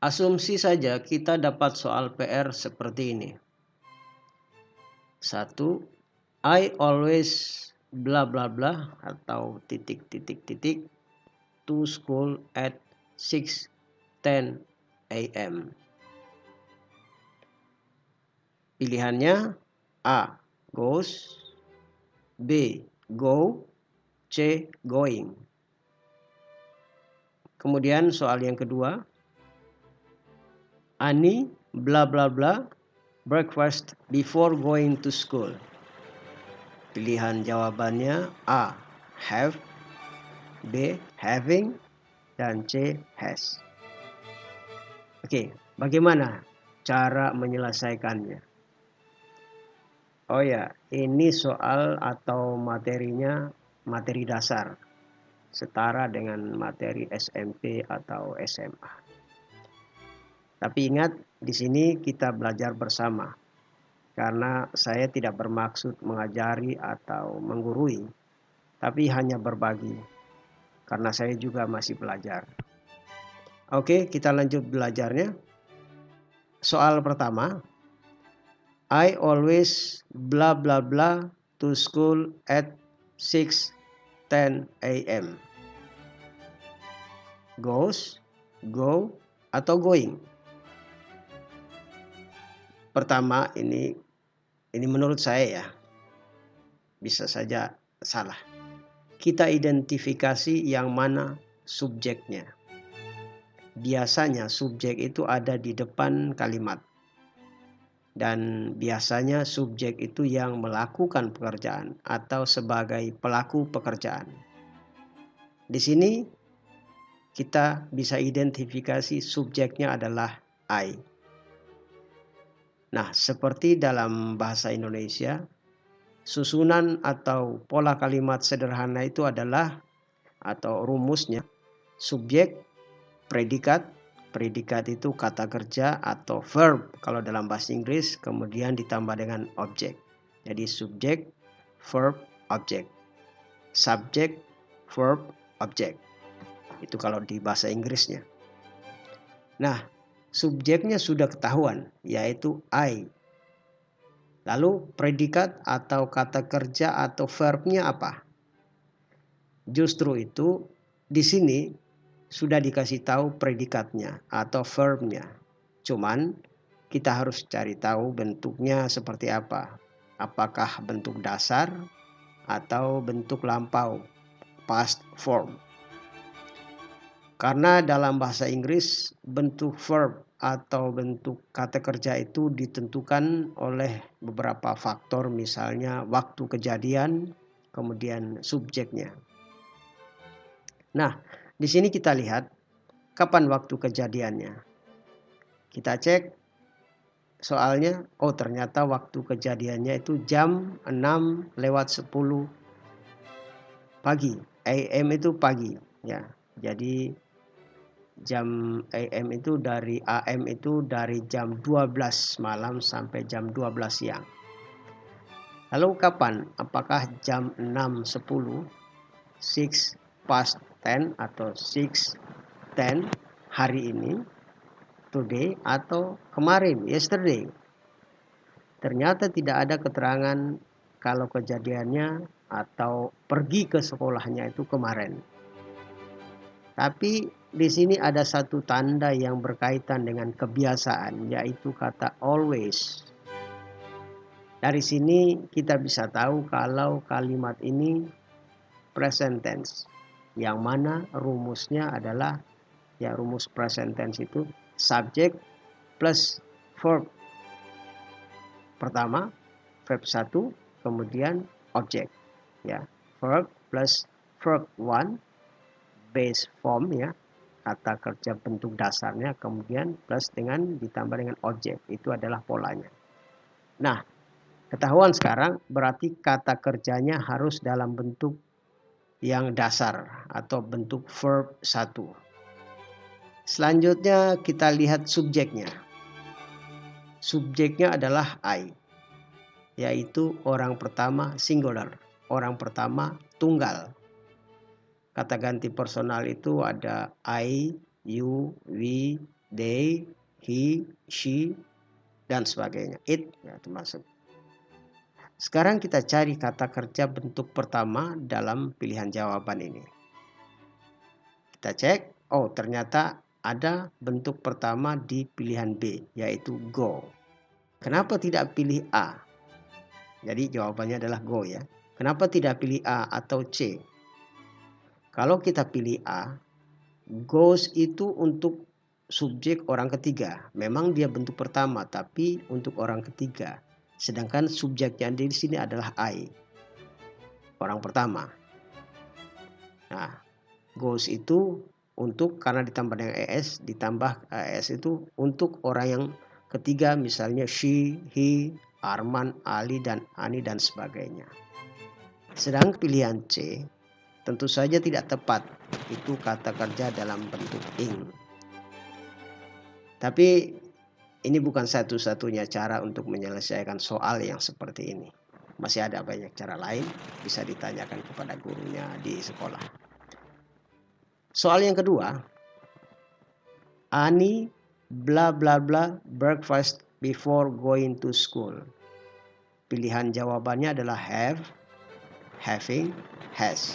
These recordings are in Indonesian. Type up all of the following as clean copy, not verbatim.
Asumsi saja kita dapat soal PR seperti ini. 1. I always bla bla bla atau titik titik titik to school at 6:10 a.m. Pilihannya A. Goes, B. Go, C. Going. Kemudian soal yang kedua, Ani bla bla bla breakfast before going to school. Pilihan jawabannya A. Have, B. Having, dan C. Has. Oke, bagaimana cara menyelesaikannya? Oh ya, ini soal atau materinya materi dasar, setara dengan materi SMP atau SMA. Tapi ingat, di sini kita belajar bersama, karena saya tidak bermaksud mengajari atau menggurui, tapi hanya berbagi, karena saya juga masih belajar. Oke, kita lanjut belajarnya. Soal pertama, I always bla bla bla to school at 6:10 a.m. Goes, go, atau going? Pertama, ini menurut saya ya, bisa saja salah. Kita identifikasi yang mana subjeknya. Biasanya subjek itu ada di depan kalimat. Dan biasanya subjek itu yang melakukan pekerjaan atau sebagai pelaku pekerjaan. Di sini kita bisa identifikasi subjeknya adalah I. Nah, seperti dalam bahasa Indonesia, susunan atau pola kalimat sederhana itu adalah, atau rumusnya, subjek, predikat. Predikat itu kata kerja atau verb kalau dalam bahasa Inggris, kemudian ditambah dengan objek. Jadi subjek, verb, objek. Subjek, verb, objek. Itu kalau di bahasa Inggrisnya. Nah, subjeknya sudah ketahuan, yaitu I. Lalu predikat atau kata kerja atau verbnya apa? Justru itu di sini sudah dikasih tahu predikatnya atau verbnya. Cuman kita harus cari tahu bentuknya seperti apa. Apakah bentuk dasar atau bentuk lampau, past form. Karena dalam bahasa Inggris bentuk verb atau bentuk kata kerja itu ditentukan oleh beberapa faktor, misalnya waktu kejadian, kemudian subjeknya. Nah, di sini kita lihat kapan waktu kejadiannya. Kita cek soalnya, oh ternyata waktu kejadiannya itu jam 6:10 pagi. AM itu pagi ya. Jadi jam AM itu dari AM itu dari jam 12 malam sampai jam 12 siang. Lalu kapan? Apakah jam 6:10, 6:10 atau 6:10 hari ini, today, atau kemarin, yesterday? Ternyata tidak ada keterangan kalau kejadiannya atau pergi ke sekolahnya itu kemarin. Tapi di sini ada satu tanda yang berkaitan dengan kebiasaan, yaitu kata always. Dari sini kita bisa tahu kalau kalimat ini present tense, yang mana rumusnya adalah, ya rumus present tense itu subject plus verb. Pertama verb 1, kemudian objek, ya, verb plus verb 1 base form, ya, kata kerja bentuk dasarnya, kemudian plus dengan ditambah dengan objek, itu adalah polanya. Nah, ketahuan sekarang berarti kata kerjanya harus dalam bentuk yang dasar atau bentuk verb 1. Selanjutnya kita lihat subjeknya. Subjeknya adalah I, yaitu orang pertama singular, orang pertama tunggal. Kata ganti personal itu ada I, you, we, they, he, she, dan sebagainya. It ya, termasuk. Sekarang kita cari kata kerja bentuk pertama dalam pilihan jawaban ini. Kita cek, oh ternyata ada bentuk pertama di pilihan B, yaitu go. Kenapa tidak pilih A? Jadi jawabannya adalah go ya. Kenapa tidak pilih A atau C? Kalau kita pilih A, goes itu untuk subjek orang ketiga. Memang dia bentuk pertama, tapi untuk orang ketiga. Sedangkan subjeknya di sini adalah I, orang pertama. Nah, goes itu untuk, karena ditambah dengan ES, ditambah ES itu untuk orang yang ketiga, misalnya she, he, Arman, Ali, dan Ani, dan sebagainya. Sedang pilihan C tentu saja tidak tepat. Itu kata kerja dalam bentuk ing. Tapi ini bukan satu-satunya cara untuk menyelesaikan soal yang seperti ini. Masih ada banyak cara lain, bisa ditanyakan kepada gurunya di sekolah. Soal yang kedua, Ani bla bla bla breakfast before going to school. Pilihan jawabannya adalah have, having, has.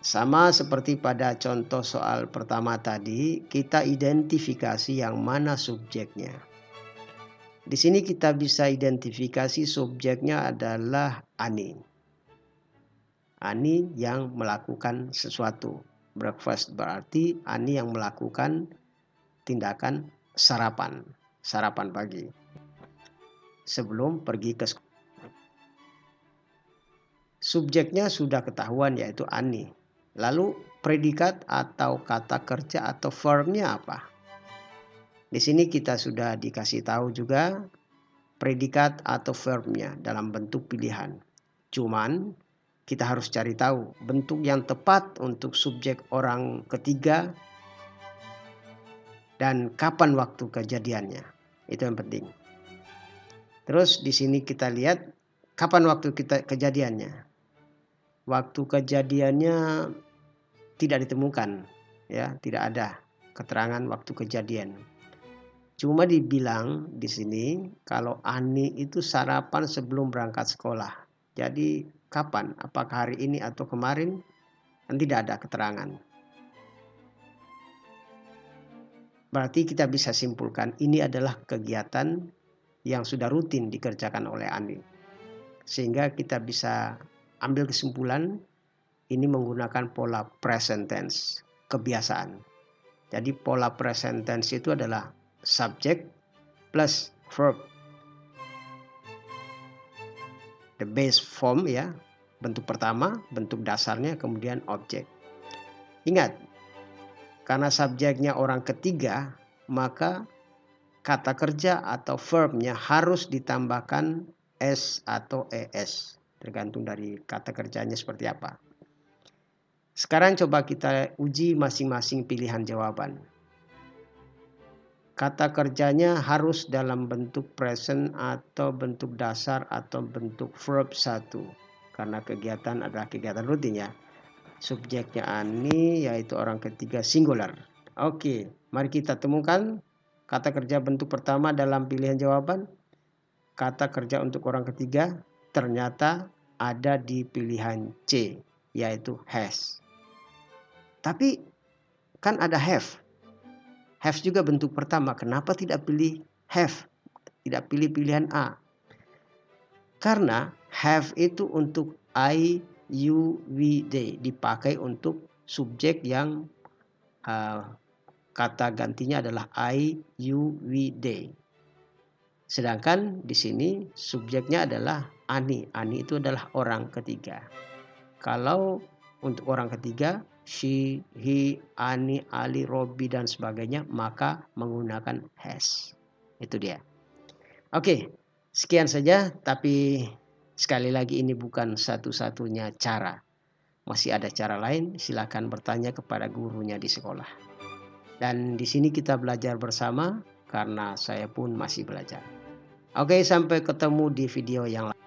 Sama seperti pada contoh soal pertama tadi, kita identifikasi yang mana subjeknya. Di sini kita bisa identifikasi subjeknya adalah Ani. Ani yang melakukan sesuatu. Breakfast berarti Ani yang melakukan tindakan sarapan pagi sebelum pergi ke sekolah. Subjeknya sudah ketahuan, yaitu Ani. Lalu predikat atau kata kerja atau verbnya apa? Di sini kita sudah dikasih tahu juga predikat atau verbnya dalam bentuk pilihan. Cuman kita harus cari tahu bentuk yang tepat untuk subjek orang ketiga dan kapan waktu kejadiannya. Itu yang penting. Terus di sini kita lihat kapan waktu kejadiannya. Waktu kejadiannya tidak ditemukan, ya, tidak ada keterangan waktu kejadian. Cuma dibilang di sini kalau Ani itu sarapan sebelum berangkat sekolah. Jadi kapan? Apakah hari ini atau kemarin? Dan tidak ada keterangan. Berarti kita bisa simpulkan ini adalah kegiatan yang sudah rutin dikerjakan oleh Ani. Sehingga kita bisa ambil kesimpulan ini menggunakan pola present tense, kebiasaan. Jadi pola present tense itu adalah subject plus verb. The base form ya, bentuk pertama, bentuk dasarnya, kemudian objek. Ingat, karena subjeknya orang ketiga, maka kata kerja atau verbnya harus ditambahkan S atau ES. Tergantung dari kata kerjanya seperti apa. Sekarang coba kita uji masing-masing pilihan jawaban. Kata kerjanya harus dalam bentuk present atau bentuk dasar atau bentuk verb 1. Karena kegiatan adalah kegiatan rutin ya. Subjeknya Ani, yaitu orang ketiga singular. Oke, mari kita temukan kata kerja bentuk pertama dalam pilihan jawaban. Kata kerja untuk orang ketiga ternyata ada di pilihan C, yaitu has. Tapi kan ada have. Have juga bentuk pertama. Kenapa tidak pilih have? Tidak pilih pilihan A? Karena have itu untuk I, you, we, they. Dipakai untuk subjek yang kata gantinya adalah I, you, we, they. Sedangkan di sini subjeknya adalah Ani. Ani itu adalah orang ketiga. Kalau untuk orang ketiga, she, he, Ani, Ali, Robi, dan sebagainya, maka menggunakan has. Itu dia. Oke, sekian saja. Tapi sekali lagi ini bukan satu-satunya cara. Masih ada cara lain, silakan bertanya kepada gurunya di sekolah. Dan di sini kita belajar bersama karena saya pun masih belajar. Oke, sampai ketemu di video yang lain.